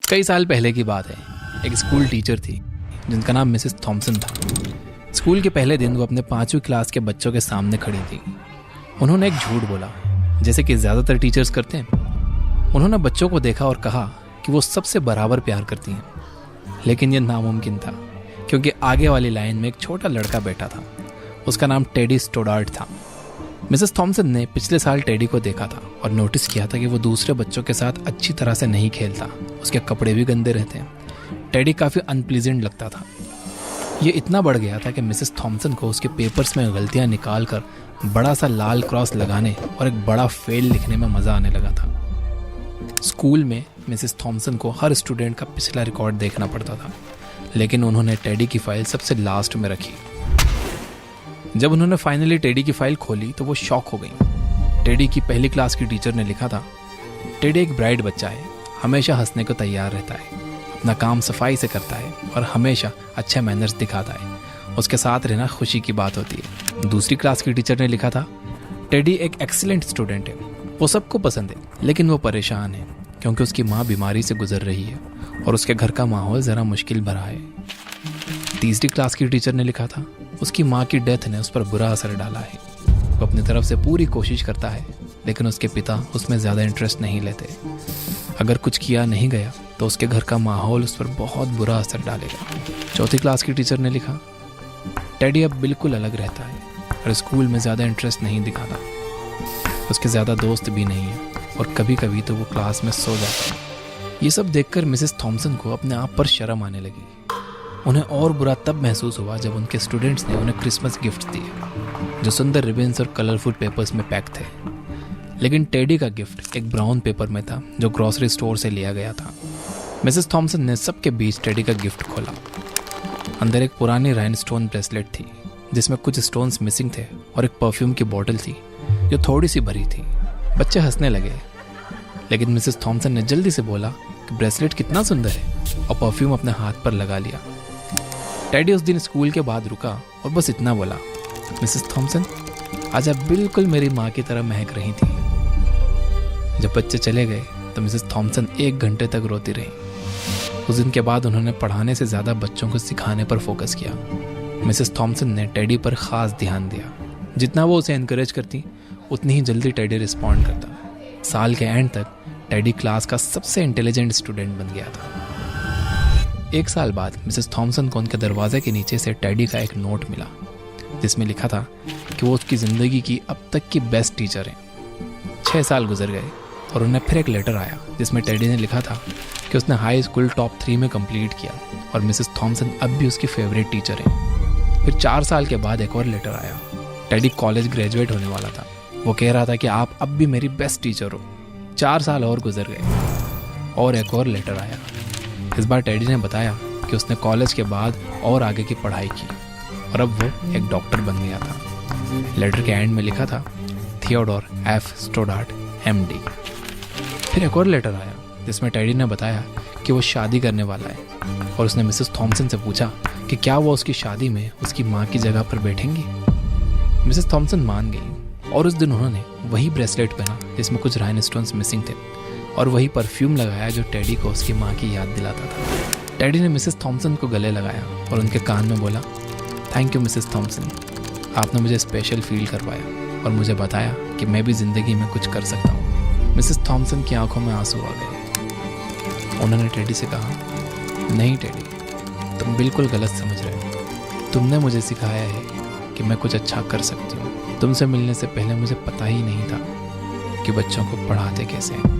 कई साल पहले की बात है। एक स्कूल टीचर थी जिनका नाम मिसेस थॉमसन था। स्कूल के पहले दिन वो अपने 5वीं क्लास के बच्चों के सामने खड़ी थी। उन्होंने एक झूठ बोला, जैसे कि ज़्यादातर टीचर्स करते हैं। उन्होंने बच्चों को देखा और कहा कि वो सबसे बराबर प्यार करती हैं। लेकिन यह नामुमकिन था, क्योंकि आगे वाली लाइन में एक छोटा लड़का बैठा था। उसका नाम टेडी स्टोडार्ट था। मिसेस थॉमसन ने पिछले साल टेडी को देखा था और नोटिस किया था कि वो दूसरे बच्चों के साथ अच्छी तरह से नहीं खेलता। उसके कपड़े भी गंदे रहते हैं। टेडी काफ़ी अनप्लीजेंट लगता था। ये इतना बढ़ गया था कि मिसेस थॉमसन को उसके पेपर्स में गलतियां निकालकर बड़ा सा लाल क्रॉस लगाने और एक बड़ा फेल लिखने में मज़ा आने लगा था। स्कूल में मिसेस थॉमसन को हर स्टूडेंट का पिछला रिकॉर्ड देखना पड़ता था, लेकिन उन्होंने टेडी की फाइल सबसे लास्ट में रखी। जब उन्होंने फाइनली टेडी की फाइल खोली तो वो शॉक हो गई। टेडी की पहली क्लास की टीचर ने लिखा था, टेडी एक ब्राइट बच्चा है, हमेशा हंसने को तैयार रहता है, अपना काम सफाई से करता है और हमेशा अच्छे मैनर्स दिखाता है। उसके साथ रहना खुशी की बात होती है। दूसरी क्लास की टीचर ने लिखा था, टेडी एक एक्सीलेंट स्टूडेंट है, वो सबको पसंद है, लेकिन वो परेशान है क्योंकि उसकी माँ बीमारी से गुजर रही है और उसके घर का माहौल ज़रा मुश्किल भरा है। तीसरी क्लास की टीचर ने लिखा था, उसकी माँ की डेथ ने उस पर बुरा असर डाला है। वो अपनी तरफ से पूरी कोशिश करता है, लेकिन उसके पिता उसमें ज़्यादा इंटरेस्ट नहीं लेते। अगर कुछ किया नहीं गया तो उसके घर का माहौल उस पर बहुत बुरा असर डालेगा। चौथी क्लास की टीचर ने लिखा, टेडी अब बिल्कुल अलग रहता है और स्कूल में ज़्यादा इंटरेस्ट नहीं दिखाता। उसके ज़्यादा दोस्त भी नहीं है और कभी कभी तो वो क्लास में सो जाता है। ये सब देखकर मिसेस थॉमसन को अपने आप पर शर्म आने लगी। उन्हें और बुरा तब महसूस हुआ जब उनके स्टूडेंट्स ने उन्हें क्रिसमस गिफ्ट दिए, जो सुंदर रिबन्स और कलरफुल पेपर्स में पैक थे। लेकिन टेडी का गिफ्ट एक ब्राउन पेपर में था, जो ग्रॉसरी स्टोर से लिया गया था। मिसेस थॉमसन ने सबके बीच टेडी का गिफ्ट खोला। अंदर एक पुरानी राइनस्टोन ब्रेसलेट थी, जिसमें कुछ स्टोन्स मिसिंग थे, और एक परफ्यूम की बोतल थी जो थोड़ी सी भरी थी। बच्चे हंसने लगे, लेकिन मिसेस थॉमसन ने जल्दी से बोला कि ब्रेसलेट कितना सुंदर है, और परफ्यूम अपने हाथ पर लगा लिया। टेडी उस दिन स्कूल के बाद रुका और बस इतना बोला, मिसेस थॉमसन, आज आप बिल्कुल मेरी माँ की तरह महक रही थी। जब बच्चे चले गए तो मिसेस थॉमसन 1 घंटे तक रोती रही। उस दिन के बाद उन्होंने पढ़ाने से ज़्यादा बच्चों को सिखाने पर फोकस किया। मिसेस थॉमसन ने टेडी पर ख़ास ध्यान दिया। जितना वो उसे एनकरेज करती, उतनी ही जल्दी टेडी रिस्पॉन्ड करता। साल के एंड तक टेडी क्लास का सबसे इंटेलिजेंट स्टूडेंट बन गया था। 1 साल बाद मिसेस थॉमसन को उनके दरवाजे के नीचे से टेडी का एक नोट मिला, जिसमें लिखा था कि वो उसकी ज़िंदगी की अब तक की बेस्ट टीचर हैं। 6 साल गुजर गए और उन्हें फिर एक लेटर आया, जिसमें टेडी ने लिखा था कि उसने हाई स्कूल टॉप 3 में कंप्लीट किया और मिसेस थॉमसन अब भी उसकी फेवरेट टीचर हैं। फिर 4 साल के बाद एक और लेटर आया। टेडी कॉलेज ग्रेजुएट होने वाला था। वो कह रहा था कि आप अब भी मेरी बेस्ट टीचर हो। 4 साल और गुजर गए और एक और लेटर आया। इस बार टेडी ने बताया कि उसने कॉलेज के बाद और आगे की पढ़ाई की और अब वो एक डॉक्टर बन गया था। लेटर के एंड में लिखा था, थियोडोर एफ स्टोडार्ट MD। फिर एक और लेटर आया, जिसमें टेडी ने बताया कि वो शादी करने वाला है और उसने मिसेस थॉमसन से पूछा कि क्या वो उसकी शादी में उसकी माँ की जगह पर बैठेंगी। मिसेस थॉमसन मान गई और उस दिन उन्होंने वही ब्रेसलेट पहना जिसमें कुछ राइनस्टोन्स मिसिंग थे, और वही परफ्यूम लगाया जो टेडी को उसकी माँ की याद दिलाता था। टेडी ने मिसेस थॉमसन को गले लगाया और उनके कान में बोला, थैंक यू मिसेस थॉमसन, आपने मुझे स्पेशल फील करवाया और मुझे बताया कि मैं भी ज़िंदगी में कुछ कर सकता हूँ। मिसेस थॉमसन की आंखों में आंसू आ गए। उन्होंने टेडी से कहा, नहीं टेडी, तुम बिल्कुल गलत समझ रहे हो। तुमने मुझे सिखाया है कि मैं कुछ अच्छा कर सकती हूँ। तुमसे मिलने से पहले मुझे पता ही नहीं था कि बच्चों को पढ़ाते कैसे हैं।